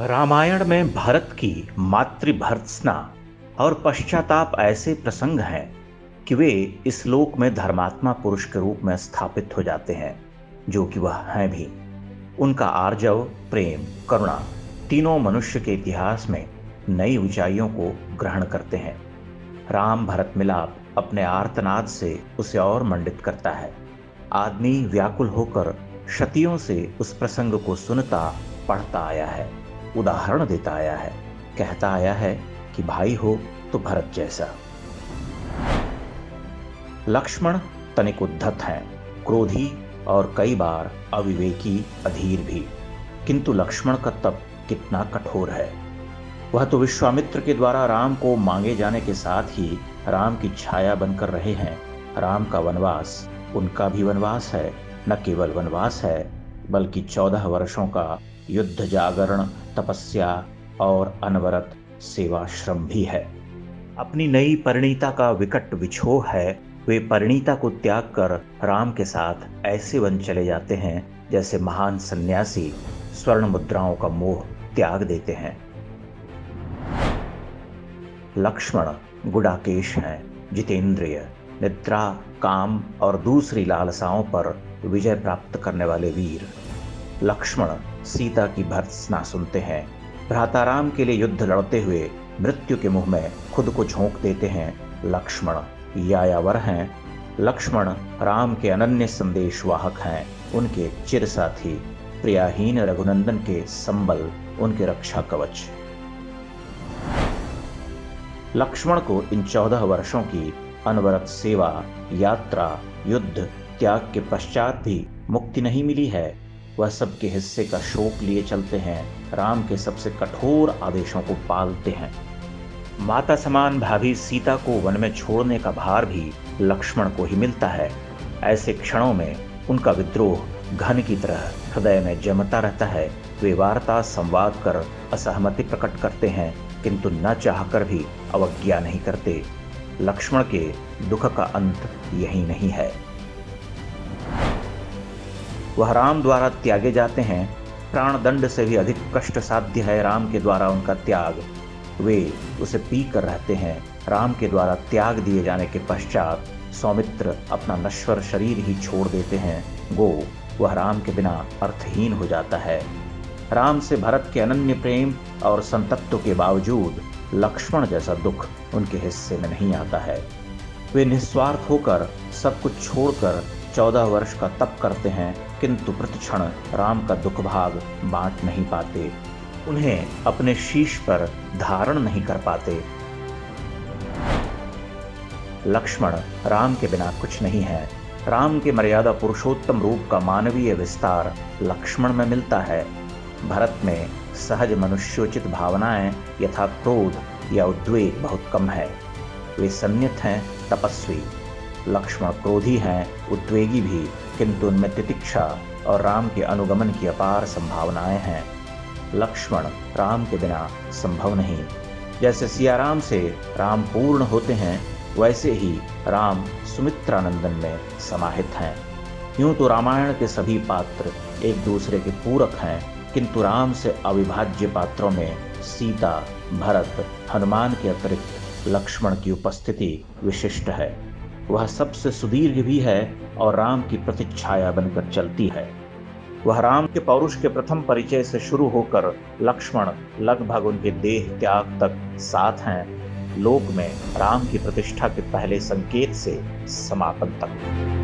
रामायण में भरत की मातृभर्त्सना और पश्चाताप ऐसे प्रसंग हैं कि वे इस लोक में धर्मात्मा पुरुष के रूप में स्थापित हो जाते हैं, जो कि वह हैं भी। उनका आर्जव, प्रेम, करुणा तीनों मनुष्य के इतिहास में नई ऊंचाइयों को ग्रहण करते हैं। राम भरत मिलाप अपने आर्तनाद से उसे और मंडित करता है। आदमी व्याकुल होकर शतियों से उस प्रसंग को सुनता पढ़ता आया है, उदाहरण देता आया है, कहता आया है कि भाई हो तो भरत जैसा। लक्ष्मण तनिक उद्धत हैं, क्रोधी और कई बार अविवेकी, अधीर भी। किंतु लक्ष्मण का तप कितना कठोर है। वह तो विश्वामित्र के द्वारा राम को मांगे जाने के साथ ही राम की छाया बनकर रहे हैं। राम का वनवास उनका भी वनवास है। न केवल वनवास है, बल्कि 14 वर्षों का युद्ध, जागरण, तपस्या और अनवरत सेवाश्रम भी है। अपनी नई परिणीता का विकट विछोह है। वे परिणीता को त्याग कर राम के साथ ऐसे वन चले जाते हैं जैसे महान सन्यासी स्वर्ण मुद्राओं का मोह त्याग देते हैं। लक्ष्मण गुडाकेश हैं, जितेंद्रिय, निद्रा, काम और दूसरी लालसाओं पर विजय प्राप्त करने वाले वीर। लक्ष्मण सीता की भर्त्सना सुनते हैं, भ्राताराम के लिए युद्ध लड़ते हुए मृत्यु के मुंह में खुद को झोंक देते हैं। लक्ष्मण यायावर हैं। लक्ष्मण राम के अनन्य संदेश वाहक हैं, उनके चिर साथी, प्रियाहीन रघुनंदन के संबल, उनके रक्षा कवच। लक्ष्मण को इन 14 वर्षों की अनवरत सेवा, यात्रा, युद्ध, त्याग के पश्चात भी मुक्ति नहीं मिली है। वह सबके हिस्से का शोक लिए चलते हैं, राम के सबसे कठोर आदेशों को पालते हैं। माता समान भाभी सीता को वन में छोड़ने का भार भी लक्ष्मण को ही मिलता है। ऐसे क्षणों में उनका विद्रोह घन की तरह हृदय में जमता रहता है। वे वार्ता संवाद कर असहमति प्रकट करते हैं, किंतु न चाहकर भी अवज्ञा नहीं करते। लक्ष्मण के दुख का अंत यही नहीं है। वह राम द्वारा त्यागे जाते हैं। प्राण दंड से भी अधिक कष्ट साध्य है राम के द्वारा उनका त्याग। वे उसे पी कर रहते हैं। राम के द्वारा त्याग दिए जाने के पश्चात सौमित्र अपना नश्वर शरीर ही छोड़ देते हैं। गो वह राम के बिना अर्थहीन हो जाता है। राम से भरत के अनन्य प्रेम और संतत्व के बावजूद लक्ष्मण जैसा दुख उनके हिस्से में नहीं आता है। वे निस्वार्थ होकर सब कुछ छोड़कर 14 वर्ष का तप करते हैं, किंतु प्रतिक्षण राम का दुख भाग बांट नहीं पाते, उन्हें अपने शीश पर धारण नहीं कर पाते। लक्ष्मण राम के बिना कुछ नहीं है। राम के मर्यादा पुरुषोत्तम रूप का मानवीय विस्तार लक्ष्मण में मिलता है। भरत में सहज मनुष्योचित भावनाएं यथा क्रोध या उद्वेग बहुत कम है। वे संयत हैं, तपस्वी। लक्ष्मण क्रोधी हैं, उद्वेगी भी, किंतु उनमें तितिक्षा और राम के अनुगमन की अपार संभावनाएं हैं। लक्ष्मण राम के बिना संभव नहीं। जैसे सियाराम से राम पूर्ण होते हैं, वैसे ही राम सुमित्रानंदन में समाहित हैं। यूं तो रामायण के सभी पात्र एक दूसरे के पूरक हैं, किंतु राम से अविभाज्य पात्रों में सीता, भरत, हनुमान के अतिरिक्त लक्ष्मण की उपस्थिति विशिष्ट है। वह सबसे सुदीर्घ भी है और राम की प्रतिच्छाया बनकर चलती है। वह राम के पौरुष के प्रथम परिचय से शुरू होकर लक्ष्मण लगभग उनके देह त्याग तक साथ हैं, लोक में राम की प्रतिष्ठा के पहले संकेत से समापन तक।